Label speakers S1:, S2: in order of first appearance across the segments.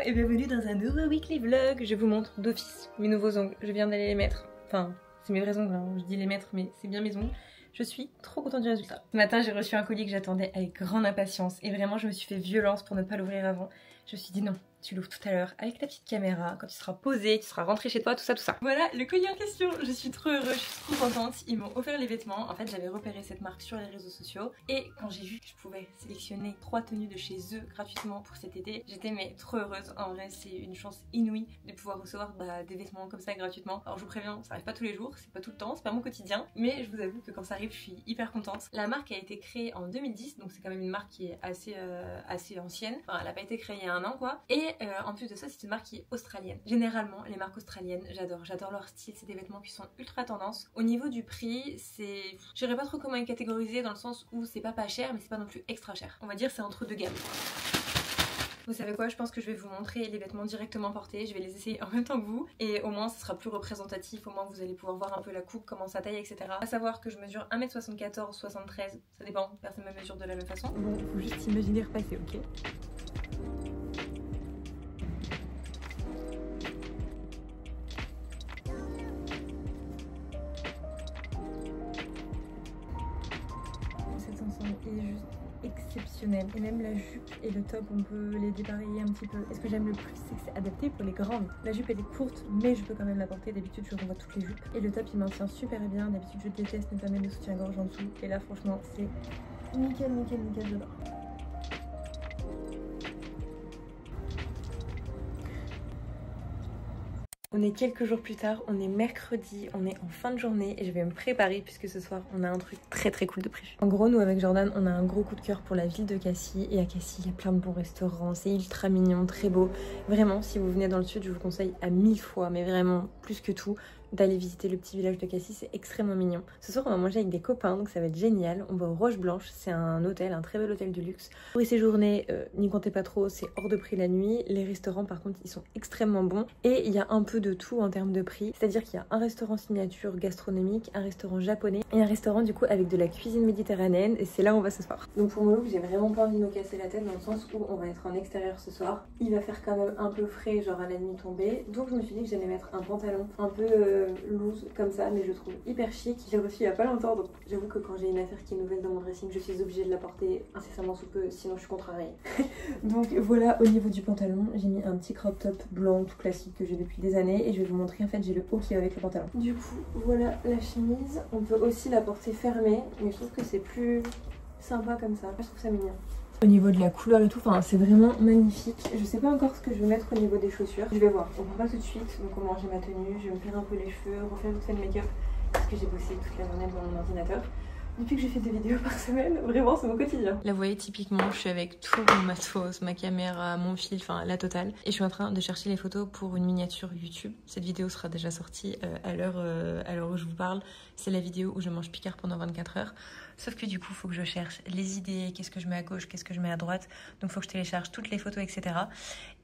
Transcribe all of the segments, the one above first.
S1: et bienvenue dans un nouveau weekly vlog. Je vous montre d'office mes nouveaux ongles. Je viens d'aller les mettre. Enfin, c'est mes vrais ongles, hein. Je dis les mettre, mais c'est bien mes ongles. Je suis trop contente du résultat. Ce matin, j'ai reçu un colis que j'attendais avec grande impatience et vraiment, je me suis fait violence pour ne pas l'ouvrir avant. Je me suis dit non, tu l'ouvres tout à l'heure avec ta petite caméra, quand tu seras posée, tu seras rentrée chez toi, tout ça, tout ça. Voilà le colis en question. Je suis trop heureuse, je suis trop contente. Ils m'ont offert les vêtements. En fait, j'avais repéré cette marque sur les réseaux sociaux et quand j'ai vu que je pouvais sélectionner 3 tenues de chez eux gratuitement pour cet été, j'étais mais trop heureuse. En vrai, c'est une chance inouïe de pouvoir recevoir des vêtements comme ça gratuitement. Alors je vous préviens, ça arrive pas tous les jours, c'est pas tout le temps, c'est pas mon quotidien, mais je vous avoue que quand ça arrive, je suis hyper contente. La marque a été créée en 2010, donc c'est quand même une marque qui est assez ancienne. Enfin, elle a pas été créée il y a un an quoi. Et en plus de ça, c'est une marque qui est australienne. Généralement, les marques australiennes, j'adore leur style, c'est des vêtements qui sont ultra tendance. Au niveau du prix, c'est... Je saurais pas trop comment les catégoriser dans le sens où c'est pas cher, mais c'est pas non plus extra cher. On va dire c'est entre deux gammes. Vous savez quoi, je pense que je vais vous montrer les vêtements directement portés, je vais les essayer en même temps que vous et au moins ça sera plus représentatif, au moins vous allez pouvoir voir un peu la coupe, comment ça taille, etc. À savoir que je mesure 1m74, 73, ça dépend, personne ne me mesure de la même façon. Bon, faut juste imaginer repasser, ok? Cet ensemble est juste exceptionnel et même la jupe et le top on peut les dépareiller un petit peu. Et ce que j'aime le plus c'est que c'est adapté pour les grandes. La jupe elle est courte mais je peux quand même la porter, d'habitude je renvoie toutes les jupes et le top il maintient super bien, d'habitude je déteste ne pas mettre de soutien-gorge en dessous et là franchement c'est nickel, j'adore. On est quelques jours plus tard, on est mercredi, on est en fin de journée et je vais me préparer puisque ce soir on a un truc très cool de prévu. En gros nous avec Jordan on a un gros coup de cœur pour la ville de Cassis et à Cassis il y a plein de bons restaurants, c'est ultra mignon, très beau. Vraiment si vous venez dans le sud je vous conseille à 1000 fois, mais vraiment plus que tout, d'aller visiter le petit village de Cassis, c'est extrêmement mignon. Ce soir on va manger avec des copains donc ça va être génial. On va au Roche Blanche, c'est un hôtel, un très bel hôtel de luxe. Pour y séjourner, n'y comptez pas trop, c'est hors de prix la nuit. Les restaurants par contre ils sont extrêmement bons et il y a un peu de tout en termes de prix. C'est-à-dire qu'il y a un restaurant signature gastronomique, un restaurant japonais et un restaurant du coup avec de la cuisine méditerranéenne et c'est là où on va ce soir. Donc pour mon look j'ai vraiment pas envie de me casser la tête dans le sens où on va être en extérieur ce soir. Il va faire quand même un peu frais genre à la nuit tombée, donc je me suis dit que j'allais mettre un pantalon un peu loose comme ça mais je trouve hyper chic. J'ai reçu il y a pas longtemps donc j'avoue que quand j'ai une affaire qui est nouvelle dans mon dressing je suis obligée de la porter incessamment sous peu sinon je suis contrariée. Donc voilà, au niveau du pantalon j'ai mis un petit crop top blanc tout classique que j'ai depuis des années et je vais vous montrer en fait j'ai le haut qui va avec le pantalon. Du coup voilà la chemise, on peut aussi la porter fermée mais je trouve que c'est plus sympa comme ça, je trouve ça mignon. Au niveau de la couleur et tout, enfin c'est vraiment magnifique. Je sais pas encore ce que je vais mettre au niveau des chaussures. Je vais voir, on part pas tout de suite. Donc on va ranger ma tenue, je vais me faire un peu les cheveux, refaire vite fait le make-up parce que j'ai bossé toute la journée devant mon ordinateur. Depuis que j'ai fait 2 vidéos par semaine, vraiment c'est mon quotidien. Là vous voyez typiquement je suis avec tout mon matos, ma caméra, mon fil, enfin la totale. Et je suis en train de chercher les photos pour une miniature YouTube. Cette vidéo sera déjà sortie à l'heure où je vous parle. C'est la vidéo où je mange Picard pendant 24 heures. Sauf que du coup il faut que je cherche les idées, qu'est-ce que je mets à gauche, qu'est-ce que je mets à droite. Donc il faut que je télécharge toutes les photos etc.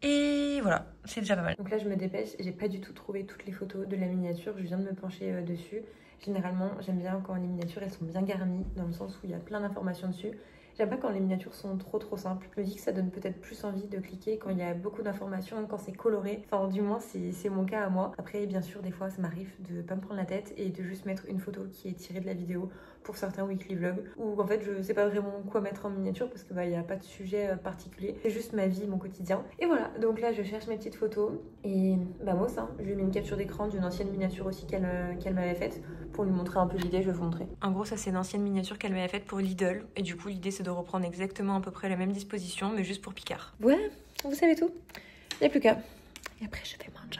S1: Et voilà, c'est déjà pas mal. Donc là je me dépêche, j'ai pas du tout trouvé toutes les photos de la miniature, je viens de me pencher dessus. Généralement, j'aime bien quand les miniatures elles sont bien garnies, dans le sens où il y a plein d'informations dessus. J'aime pas quand les miniatures sont trop simples. Je me dis que ça donne peut-être plus envie de cliquer quand il y a beaucoup d'informations, quand c'est coloré. Enfin, du moins, c'est mon cas à moi. Après, bien sûr, des fois, ça m'arrive de pas me prendre la tête et de juste mettre une photo qui est tirée de la vidéo pour certains weekly vlogs où en fait je sais pas vraiment quoi mettre en miniature parce que y a pas de sujet particulier, c'est juste ma vie, mon quotidien. Et voilà, donc là je cherche mes petites photos et moi ça, je lui ai mis une capture d'écran d'une ancienne miniature aussi qu'elle m'avait faite pour lui montrer un peu l'idée, je vais vous montrer. En gros ça c'est une ancienne miniature qu'elle m'avait faite pour Lidl et du coup l'idée c'est de reprendre exactement à peu près la même disposition mais juste pour Picard. Voilà, vous savez tout, il n'y a plus qu'à. Et après je vais manger.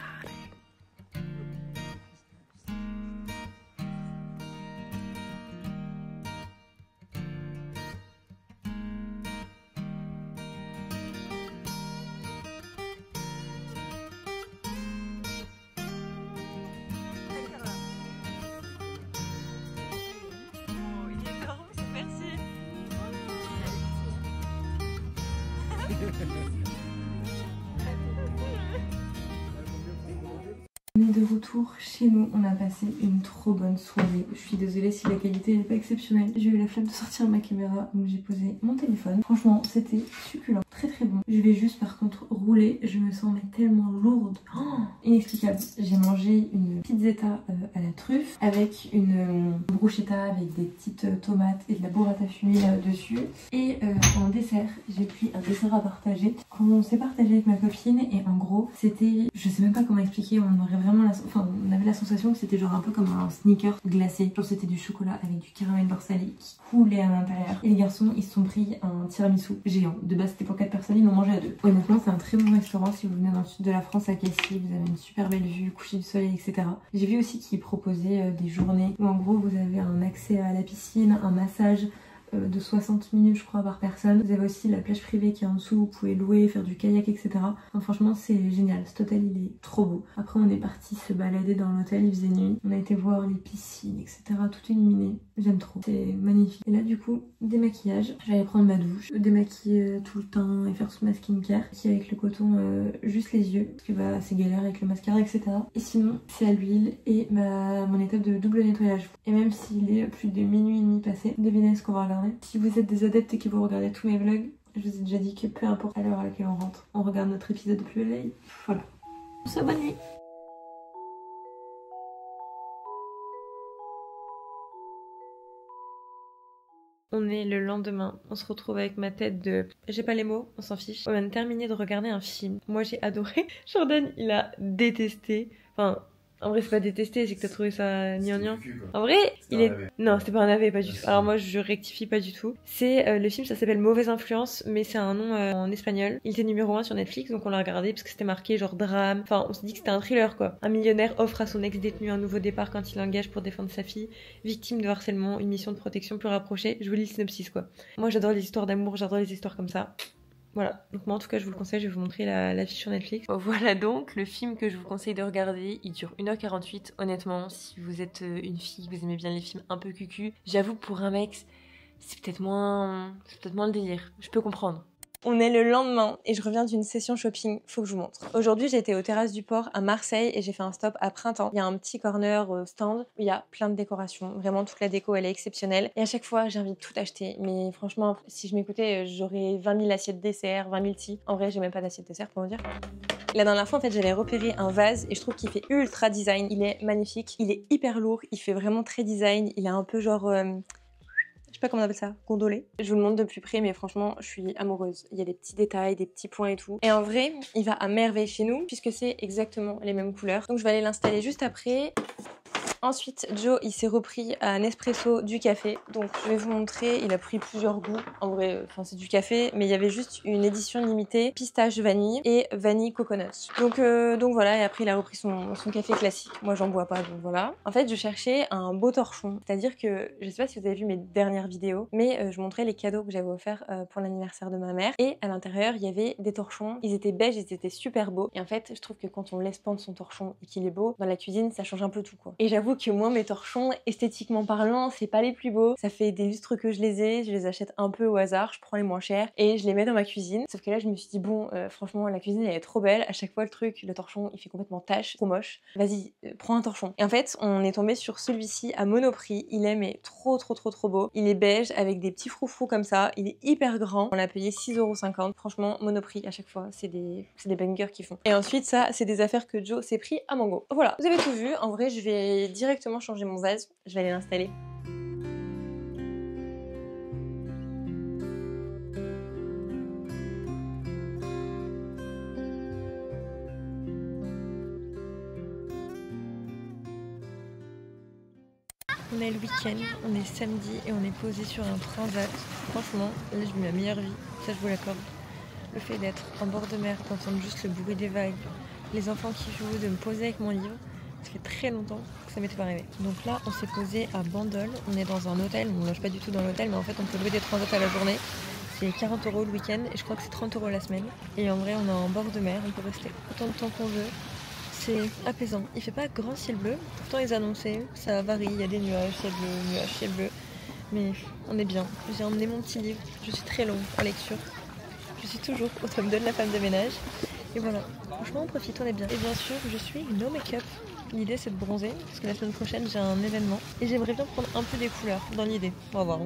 S1: On est de retour chez nous, on a passé une trop bonne soirée. Je suis désolée si la qualité n'est pas exceptionnelle. J'ai eu la flemme de sortir ma caméra, donc j'ai posé mon téléphone. Franchement, c'était succulent, très très bon. Je vais juste par contre rouler, je me sens mais tellement lourde. Oh, inexplicable. J'ai mangé une pizzetta à la truffe avec une bruschetta avec des petites tomates et de la burrata fumée dessus. Et en dessert, j'ai pris un dessert à partager qu'on s'est partagé avec ma copine et en gros, c'était, je sais même pas comment expliquer, on aurait vraiment on avait la sensation que c'était genre un peu comme un sneaker glacé. Genre c'était du chocolat avec du caramel beurre salé qui coulait à l'intérieur. Et les garçons ils se sont pris un tiramisu géant. De base c'était pour 4 personnes, ils l'ont mangé à 2. Honnêtement c'est un très bon restaurant si vous venez dans le sud de la France à Cassis, vous avez une super belle vue, coucher du soleil etc. J'ai vu aussi qu'ils proposaient des journées où en gros vous avez un accès à la piscine, un massage de 60 minutes je crois par personne. Vous avez aussi la plage privée qui est en dessous, vous pouvez louer, faire du kayak etc. Enfin, franchement c'est génial, cet hôtel il est trop beau. Après on est parti se balader dans l'hôtel, il faisait nuit. On a été voir les piscines etc. Tout illuminé, j'aime trop, c'est magnifique. Et là du coup démaquillage, j'allais prendre ma douche, démaquiller tout le temps et faire toute ma skincare. Qui avec le coton juste les yeux, parce que bah c'est galère avec le mascara etc. Et sinon c'est à l'huile et mon étape de double nettoyage. Et même s'il est plus de minuit et demi passé, devinez ce qu'on va regarder. Si vous êtes des adeptes et que vous regardez tous mes vlogs, je vous ai déjà dit que peu importe à l'heure à laquelle on rentre, on regarde notre épisode de Plus belle la vie. Voilà. Bonne nuit. On est le lendemain, on se retrouve avec ma tête de... J'ai pas les mots, on s'en fiche. On vient de terminer de regarder un film. Moi j'ai adoré. Jordan il a détesté. Enfin... En vrai, c'est pas détesté, c'est que t'as trouvé ça gnangnan. En vrai, il est... Non, c'était pas un navet, pas du tout. Alors moi, je rectifie pas du tout. C'est le film, ça s'appelle Mauvaise Influence, mais c'est un nom en espagnol. Il était numéro 1 sur Netflix, donc on l'a regardé parce que c'était marqué genre drame. Enfin, on s'est dit que c'était un thriller, quoi. Un millionnaire offre à son ex-détenu un nouveau départ quand il l'engage pour défendre sa fille. Victime de harcèlement, une mission de protection plus rapprochée. Je vous lis le synopsis, quoi. Moi, j'adore les histoires d'amour, j'adore les histoires comme ça. Voilà, donc moi en tout cas je vous le conseille, je vais vous montrer la fiche sur Netflix. Voilà donc le film que je vous conseille de regarder, il dure 1h48. Honnêtement, si vous êtes une fille, vous aimez bien les films un peu cucu, j'avoue pour un mec, c'est peut-être moins le délire, je peux comprendre. On est le lendemain et je reviens d'une session shopping, faut que je vous montre. Aujourd'hui j'étais aux terrasses du port à Marseille et j'ai fait un stop à Printemps. Il y a un petit corner stand où il y a plein de décorations. Vraiment toute la déco elle est exceptionnelle. Et à chaque fois j'ai envie de tout acheter. Mais franchement si je m'écoutais j'aurais 20 000 assiettes dessert, 20 000 tea. En vrai j'ai même pas d'assiette dessert pour vous dire. La dernière fois en fait j'avais repéré un vase et je trouve qu'il fait ultra design. Il est magnifique, il est hyper lourd, il fait vraiment très design. Il est un peu genre... je sais pas comment on appelle ça, gondolé. Je vous le montre de plus près mais franchement je suis amoureuse. Il y a des petits détails, des petits points et tout. Et en vrai il va à merveille chez nous puisque c'est exactement les mêmes couleurs. Donc je vais aller l'installer juste après. Ensuite, Joe, il s'est repris à Nespresso du café. Donc, je vais vous montrer. Il a pris plusieurs goûts. En vrai, c'est du café. Mais il y avait juste une édition limitée. Pistache vanille et vanille coconut. Donc voilà. Et après, il a repris son café classique. Moi, j'en bois pas. Donc voilà. En fait, je cherchais un beau torchon. C'est-à-dire que, je sais pas si vous avez vu mes dernières vidéos, mais je montrais les cadeaux que j'avais offerts pour l'anniversaire de ma mère. Et à l'intérieur, il y avait des torchons. Ils étaient beiges, ils étaient super beaux. Et en fait, je trouve que quand on laisse pendre son torchon et qu'il est beau, dans la cuisine, ça change un peu tout, quoi. Et j'avoue que moi mes torchons esthétiquement parlant c'est pas les plus beaux, ça fait des lustres que je les achète un peu au hasard, je prends les moins chers et je les mets dans ma cuisine, sauf que là je me suis dit bon franchement la cuisine elle est trop belle, à chaque fois le torchon il fait complètement tache, trop moche, vas-y prends un torchon. Et en fait on est tombé sur celui-ci à Monoprix, il est mais trop beau, il est beige avec des petits froufrous comme ça, il est hyper grand, on l'a payé 6,50€, franchement Monoprix à chaque fois c'est des bangers qu'ils font. Et ensuite ça c'est des affaires que Joe s'est pris à Mango. Voilà, vous avez tout vu, en vrai je vais directement changer mon vase, je vais aller l'installer. On est le week-end, on est samedi et on est posé sur un transat. Franchement, là je vis ma meilleure vie, ça je vous l'accorde. Le fait d'être en bord de mer, d'entendre juste le bruit des vagues, les enfants qui jouent, de me poser avec mon livre, ça fait très longtemps que ça m'était pas arrivé. Donc là, on s'est posé à Bandol, on est dans un hôtel, on ne loge pas du tout dans l'hôtel, mais en fait on peut louer des transats à la journée. C'est 40€ le week-end et je crois que c'est 30€ la semaine. Et en vrai, on est en bord de mer, on peut rester autant de temps qu'on veut. C'est apaisant. Il fait pas grand ciel bleu, pourtant ils annonçaient, ça varie, il y a des nuages, ciel bleu, nuages, ciel bleu. Mais on est bien. J'ai emmené mon petit livre, je suis très longue en lecture. Je suis toujours au tome 2 de la femme de ménage. Et voilà, franchement on profite, on est bien. Et bien sûr je suis no make-up. L'idée c'est de bronzer parce que la semaine prochaine j'ai un événement et j'aimerais bien prendre un peu des couleurs dans l'idée. On va voir.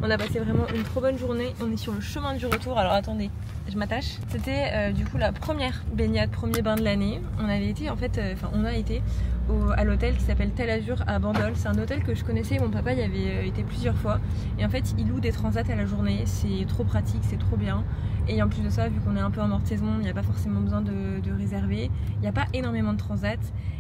S1: On a passé vraiment une trop bonne journée, on est sur le chemin du retour. Alors attendez, je m'attache. C'était du coup la première baignade, premier bain de l'année. On avait été en fait, on a été à l'hôtel qui s'appelle Tel Azur à Bandol. C'est un hôtel que je connaissais, mon papa y avait été plusieurs fois. Et en fait il loue des transats à la journée, c'est trop pratique, c'est trop bien. Et en plus de ça, vu qu'on est un peu en morte saison, il n'y a pas forcément besoin de réserver. Il n'y a pas énormément de transats.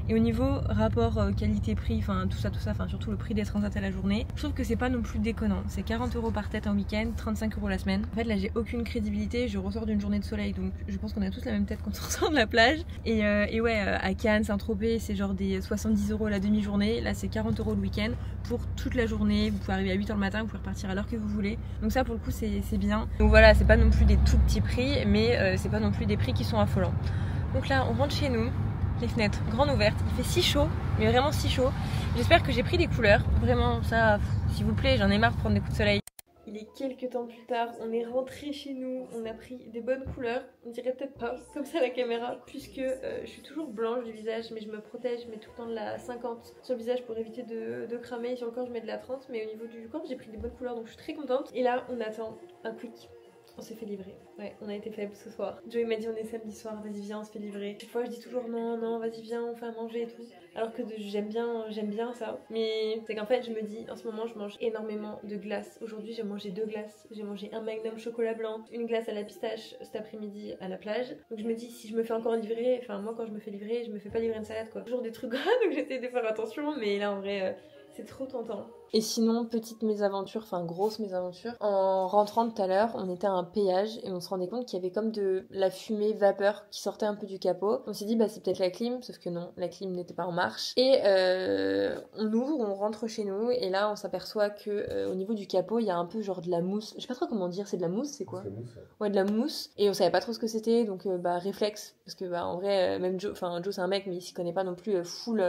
S1: Et au niveau rapport qualité-prix, enfin tout ça, enfin surtout le prix des transats à la journée, je trouve que c'est pas non plus déconnant. C'est 40 € par tête en week-end, 35 € la semaine. En fait là j'ai aucune crédibilité, je ressors d'une journée de soleil, donc je pense qu'on a tous la même tête quand on ressort de la plage. Et ouais, à Cannes, Saint-Tropez, c'est genre des 70 € la demi-journée. Là c'est 40 € le week-end pour toute la journée. Vous pouvez arriver à 8 h le matin, vous pouvez repartir à l'heure que vous voulez. Donc ça pour le coup c'est bien. Donc voilà, c'est pas non plus des tout petits prix, mais c'est pas non plus des prix qui sont affolants. Donc là on rentre chez nous. Les fenêtres grandes ouvertes, il fait si chaud, mais vraiment si chaud. J'espère que j'ai pris des couleurs, vraiment ça, s'il vous plaît, j'en ai marre de prendre des coups de soleil. Il est quelques temps plus tard, on est rentré chez nous, on a pris des bonnes couleurs, on dirait peut-être pas comme ça à la caméra, puisque je suis toujours blanche du visage, mais je me protège, je mets tout le temps de la 50 sur le visage pour éviter de cramer, sur le corps je mets de la 30, mais au niveau du corps j'ai pris des bonnes couleurs, donc je suis très contente. Et là on attend un quick. On s'est fait livrer, ouais, on a été faibles ce soir. Joey m'a dit on est samedi soir, vas-y viens, on se fait livrer. Chaque fois je dis toujours non, vas-y viens, on fait à manger et tout. Alors que j'aime bien ça. Mais c'est qu'en fait je me dis, en ce moment je mange énormément de glace. Aujourd'hui j'ai mangé 2 glaces, j'ai mangé un Magnum chocolat blanc, une glace à la pistache cet après-midi à la plage. Donc je me dis si je me fais encore livrer, enfin moi quand je me fais livrer, je me fais pas livrer une salade quoi. Toujours des trucs gras donc j'essaie de faire attention, mais là en vrai... c'est trop tentant. Et sinon, petite mésaventure, enfin grosse mésaventure. En rentrant tout à l'heure, on était à un péage et on se rendait compte qu'il y avait comme de la fumée vapeur qui sortait un peu du capot. On s'est dit bah c'est peut-être la clim, sauf que non, la clim n'était pas en marche. Et on ouvre, on rentre chez nous et là on s'aperçoit que au niveau du capot il y a un peu genre de la mousse. Je sais pas trop comment dire, c'est de la mousse, c'est quoi? C'est mousse, ouais, de la mousse. Et on savait pas trop ce que c'était, donc bah réflexe, parce que bah en vrai même Joe c'est un mec mais il s'y connaît pas non plus full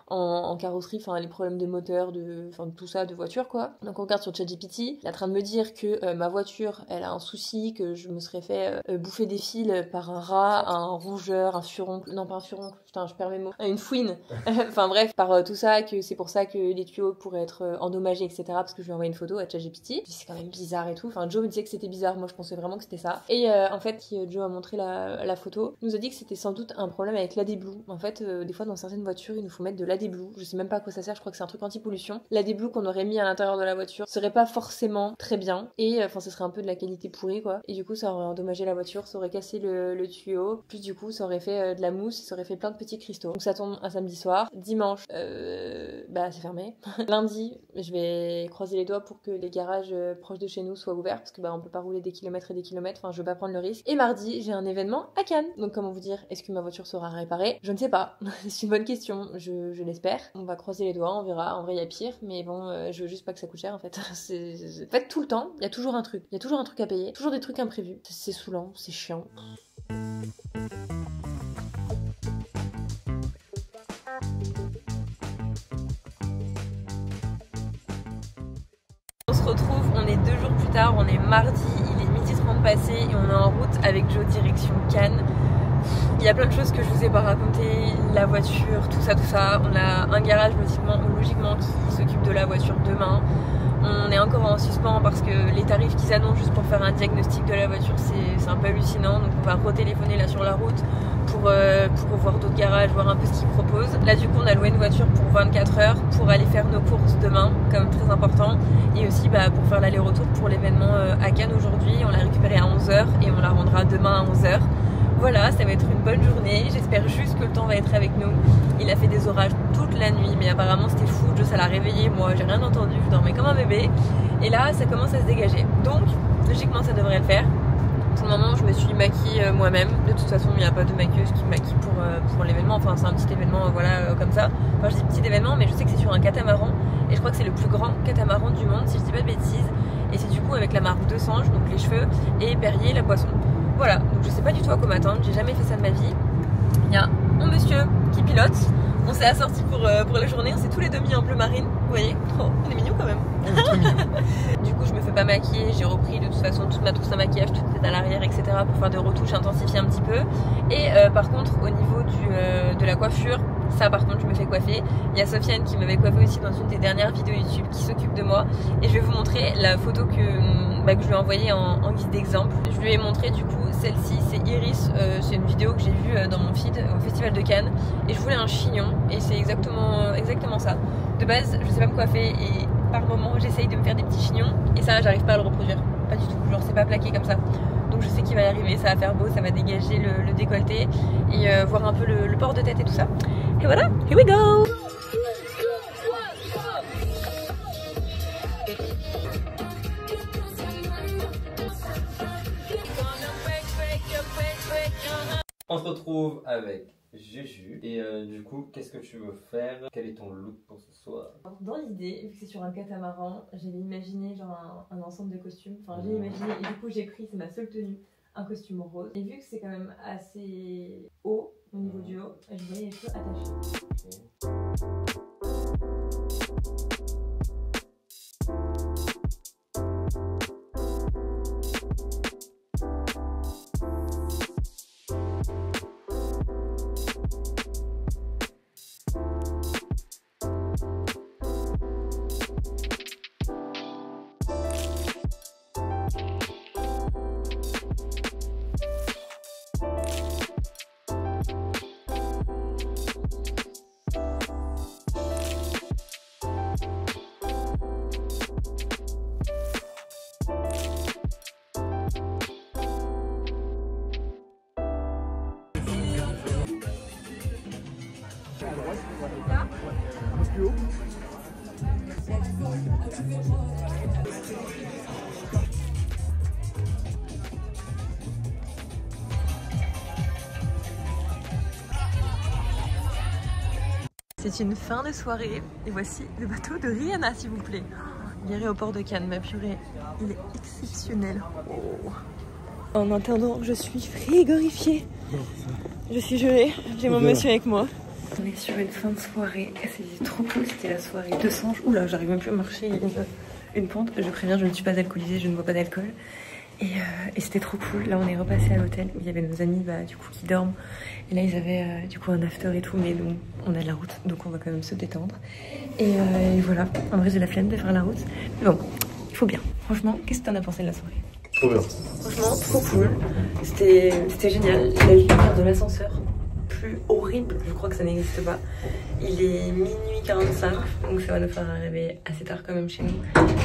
S1: en carrosserie, enfin les problèmes de moteur, de tout ça, de voiture quoi. Donc on regarde sur ChatGPT, il est en train de me dire que ma voiture elle a un souci, que je me serais fait bouffer des fils par un rat, un rongeur, un furoncle, non pas un furoncle, putain je perds mes mots, une fouine, enfin bref, par tout ça, que c'est pour ça que les tuyaux pourraient être endommagés etc, parce que je lui ai envoyé une photo à ChatGPT, c'est quand même bizarre et tout, enfin Joe me disait que c'était bizarre, moi je pensais vraiment que c'était ça, et en fait Joe a montré la photo, nous a dit que c'était sans doute un problème avec l'AdBlue. En fait des fois dans certaines voitures il nous faut mettre de l'AdBlue, je sais même pas à quoi ça sert, je crois que c'est un truc anti-pollution. L'AdBlue qu'on aurait mis à l'intérieur de la voiture serait pas forcément très bien et enfin ce serait un peu de la qualité pourrie quoi, et du coup ça aurait endommagé la voiture, ça aurait cassé le tuyau, plus du coup ça aurait fait de la mousse, ça aurait fait plein de petits cristaux. Donc ça tombe un samedi soir. Dimanche bah c'est fermé. Lundi je vais croiser les doigts pour que les garages proches de chez nous soient ouverts parce que bah on peut pas rouler des kilomètres et des kilomètres, enfin je veux pas prendre le risque. Et mardi j'ai un événement à Cannes, donc comment vous dire, est-ce que ma voiture sera réparée? Je ne sais pas. C'est une bonne question, je l'espère. On va croiser les doigts, on verra, en vrai il y a pire, mais bon je veux juste pas que ça coûte cher en fait. En fait tout le temps il y a toujours un truc, à payer, toujours des trucs imprévus, c'est saoulant, c'est chiant. On se retrouve, on est 2 jours plus tard, on est mardi, il est 12h30 passé et on est en route avec Joe direction Cannes. Il y a plein de choses que je vous ai pas racontées, la voiture, tout ça. On a un garage logiquement qui s'occupe de la voiture demain. On est encore en suspens parce que les tarifs qu'ils annoncent juste pour faire un diagnostic de la voiture c'est un peu hallucinant. Donc on va retéléphoner là sur la route pour voir d'autres garages, voir un peu ce qu'ils proposent. Là du coup on a loué une voiture pour 24 heures pour aller faire nos courses demain, quand même très important. Et aussi pour faire l'aller-retour pour l'événement à Cannes aujourd'hui. On l'a récupérée à 11h et on la rendra demain à 11h. Voilà, ça va être une bonne journée, j'espère juste que le temps va être avec nous. Il a fait des orages toute la nuit, mais apparemment c'était fou, Joe ça l'a réveillé, moi j'ai rien entendu, je dormais comme un bébé. Et là ça commence à se dégager, donc logiquement ça devrait le faire. Pour le moment je me suis maquillée moi-même, de toute façon il n'y a pas de maquilleuse qui maquille pour l'événement, enfin c'est un petit événement voilà comme ça. Enfin je dis petit événement mais je sais que c'est sur un catamaran, et je crois que c'est le plus grand catamaran du monde si je dis pas de bêtises. Et c'est du coup avec la marque de Sange, donc les cheveux, et Perrier la boisson. Voilà, donc je sais pas du tout à quoi m'attendre, j'ai jamais fait ça de ma vie. Il y a mon monsieur qui pilote, on s'est assortis pour la journée, on s'est tous les deux mis en bleu marine, vous voyez, oh, on est mignons quand même. Du coup je me fais pas maquiller, j'ai repris de toute façon toute ma trousse à maquillage, tout est à l'arrière, etc. pour faire des retouches, intensifier un petit peu. Et par contre au niveau de la coiffure, ça par contre je me fais coiffer. Il y a Sofiane qui m'avait coiffé aussi dans une des dernières vidéos YouTube qui s'occupe de moi. Et je vais vous montrer la photo que je lui ai envoyée en guise d'exemple. Je lui ai montré du coup celle-ci, c'est Iris, c'est une vidéo que j'ai vue dans mon feed au Festival de Cannes. Et je voulais un chignon et c'est exactement ça. De base je sais pas me coiffer et par moment j'essaye de me faire des petits chignons et ça j'arrive pas à le reproduire, pas du tout, genre c'est pas plaqué comme ça. Donc je sais qu'il va y arriver, ça va faire beau, ça va dégager le décolleté et voir un peu le port de tête et tout ça. Et voilà, here we go!
S2: On se retrouve avec Juju et du coup qu'est-ce que tu veux faire? Quel est ton look pour ce soir?
S1: Dans l'idée, vu que c'est sur un catamaran, j'avais imaginé genre un ensemble de costumes, enfin j'ai imaginé et du coup j'ai pris, c'est ma seule tenue, un costume rose. Et vu que c'est quand même assez haut au niveau du haut, je voulais les cheveux attachés.
S2: Okay.
S1: C'est une fin de soirée et voici le bateau de Rihanna s'il vous plaît. Garé au port de Cannes, ma purée, il est exceptionnel. Oh. En attendant, je suis frigorifiée. Je suis gelée, j'ai mon monsieur avec moi. On est sur une fin de soirée, c'était trop cool, c'était la soirée de Sange. Oula, j'arrive même plus à marcher une pente. Je préviens, je ne suis pas alcoolisée, je ne bois pas d'alcool. Et c'était trop cool. Là on est repassé à l'hôtel où il y avait nos amis du coup qui dorment. Et là ils avaient du coup un after et tout, mais nous on a de la route donc on va quand même se détendre. Et voilà, en vrai j'ai la flemme de faire la route. Mais bon, il faut bien. Franchement, qu'est-ce que t'en as pensé de la soirée?
S2: Trop bien.
S1: Franchement, trop cool. C'était génial. La lumière de l'ascenseur, plus horrible, je crois que ça n'existe pas. Il est minuit 45, donc ça va nous faire arriver assez tard quand même chez nous.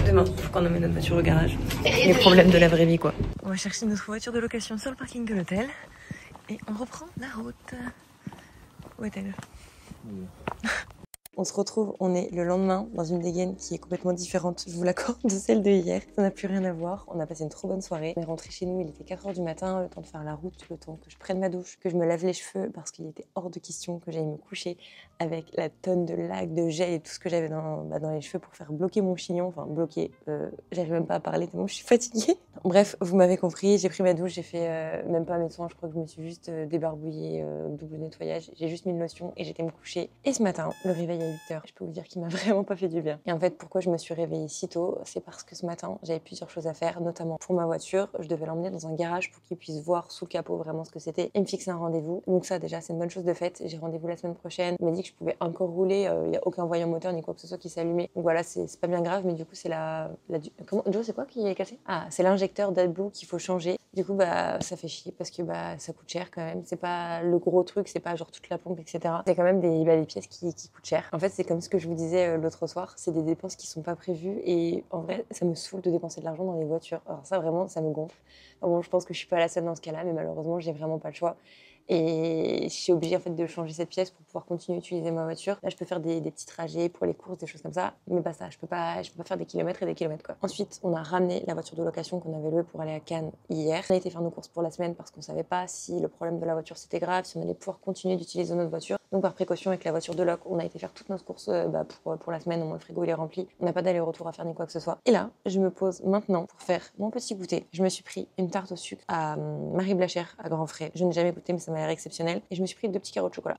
S1: Demain, il faut qu'on emmène notre voiture au garage. Les problèmes de la vraie vie quoi. On va chercher notre voiture de location sur le parking de l'hôtel. Et on reprend la route. Où est-elle? On se retrouve, on est le lendemain dans une dégaine qui est complètement différente, je vous l'accorde, de celle de hier. Ça n'a plus rien à voir, on a passé une trop bonne soirée. On est rentré chez nous, il était 4 h du matin, le temps de faire la route, le temps que je prenne ma douche, que je me lave les cheveux parce qu'il était hors de question que j'aille me coucher avec la tonne de lac, de gel et tout ce que j'avais dans les cheveux pour faire bloquer mon chignon. Enfin bloquer, j'arrive même pas à parler tellement je suis fatiguée. Bref, vous m'avez compris, j'ai pris ma douche, j'ai fait même pas mes soins, je crois que je me suis juste débarbouillée, double nettoyage, j'ai juste mis une lotion et j'étais me coucher. Et ce matin, le réveil à 8 h, je peux vous dire qu'il m'a vraiment pas fait du bien. Et en fait, pourquoi je me suis réveillée si tôt? C'est parce que ce matin, j'avais plusieurs choses à faire, notamment pour ma voiture. Je devais l'emmener dans un garage pour qu'il puisse voir sous le capot vraiment ce que c'était et me fixer un rendez-vous. Donc ça, déjà, c'est une bonne chose de faite. J'ai rendez-vous la semaine prochaine. Il m'a dit que je pouvais encore rouler, il n'y a aucun voyant moteur ni quoi que ce soit qui s'est allumé. Donc voilà, c'est pas bien grave, mais du coup, c'est comment Joe, c'est quoi qui est cassé? Ah, c'est l'injecteur d'AdBlue qu'il faut changer. Du coup, ça fait chier parce que ça coûte cher quand même. C'est pas le gros truc, c'est pas genre toute la pompe, etc. C'est quand même des pièces qui coûtent cher. En fait, c'est comme ce que je vous disais l'autre soir, c'est des dépenses qui sont pas prévues et en vrai, ça me saoule de dépenser de l'argent dans les voitures. Alors ça, vraiment, ça me gonfle. Bon, je pense que je suis pas la seule dans ce cas-là, mais malheureusement, j'ai vraiment pas le choix. Et je suis obligée en fait de changer cette pièce pour pouvoir continuer à utiliser ma voiture. Là, je peux faire des petits trajets pour les courses, des choses comme ça, mais pas ça. Je peux pas faire des kilomètres et des kilomètres quoi. Ensuite, on a ramené la voiture de location qu'on avait louée pour aller à Cannes hier. On a été faire nos courses pour la semaine parce qu'on savait pas si le problème de la voiture c'était grave, si on allait pouvoir continuer d'utiliser notre voiture. Donc par précaution avec la voiture de loc, on a été faire toutes nos courses pour la semaine. Au moins le frigo il est rempli. On n'a pas d'aller-retour à faire ni quoi que ce soit. Et là, je me pose maintenant pour faire mon petit goûter. Je me suis pris une tarte au sucre à Marie Blachère à Grand Frais. Je n'ai jamais goûté, mais ça m'a l'air exceptionnel. Et je me suis pris 2 petits carreaux de chocolat.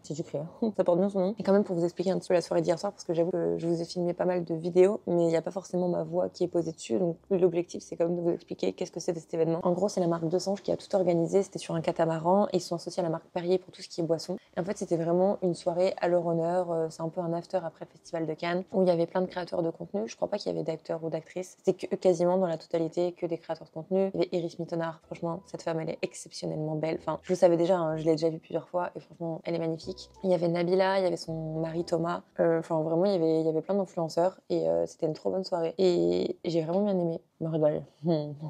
S1: C'est du clair. Ça porte bien son nom. Et quand même pour vous expliquer un petit peu la soirée d'hier soir, parce que j'avoue que je vous ai filmé pas mal de vidéos, mais il n'y a pas forcément ma voix qui est posée dessus. Donc l'objectif, c'est quand même de vous expliquer qu'est-ce que c'est cet événement. En gros, c'est la marque Desange qui a tout organisé. C'était sur un catamaran. Et ils sont associés à la marque Perrier pour tout ce qui est boisson. Et en fait, c'était vraiment une soirée à leur honneur. C'est un peu un after après le Festival de Cannes, où il y avait plein de créateurs de contenu. Je crois pas qu'il y avait d'acteurs ou d'actrices. C'était quasiment dans la totalité que des créateurs de contenu. Il y avait Iris Mittenard. Franchement, cette femme, elle est exceptionnellement belle. Enfin, je le savais déjà, hein, je l'ai déjà vue plusieurs fois. Et franchement, elle est magnifique. Il y avait Nabila, il y avait son mari Thomas. Enfin, vraiment, il y avait plein d'influenceurs. Et c'était une trop bonne soirée. Et j'ai vraiment bien aimé. Je me régale.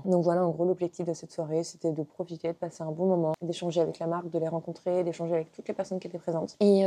S1: Donc voilà, en gros, l'objectif de cette soirée, c'était de profiter, de passer un bon moment, d'échanger avec la marque, de les rencontrer, d'échanger avec toutes les personnes qui étaient présentes. Et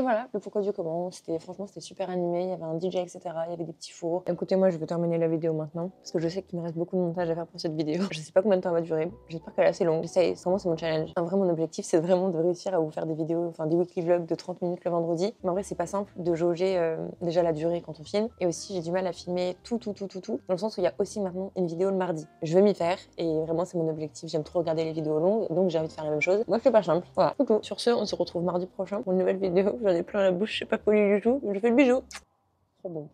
S1: voilà, le pourquoi du comment. Franchement, c'était super animé. Il y avait un DJ, etc. Il y avait des petits fours. Écoutez, moi, je vais terminer la vidéo maintenant. Parce que je sais qu'il me reste beaucoup de montage à faire pour cette vidéo. Je sais pas combien de temps elle va durer. J'espère qu'elle est assez longue. J'essaye. Vraiment, c'est mon challenge. En vrai, mon objectif, c'est vraiment de réussir à vous faire des vidéos, enfin des weekly vlogs de 30 minutes le vendredi. Mais en vrai, c'est pas simple de jauger déjà la durée quand on filme. Et aussi, j'ai du mal à filmer tout. Dans le sens où il y a aussi maintenant une vidéo le mardi. Je veux m'y faire. Et vraiment, c'est mon objectif. J'aime trop regarder les vidéos longues. Donc, j'ai envie de faire la même chose. Moi, c'est pas simple. Voilà. C'est tout. Sur ce, on se retrouve mardi prochain pour une nouvelle vidéo. J'en ai plein la bouche. Je suis pas polie du tout. Je fais le bijou. Trop bon.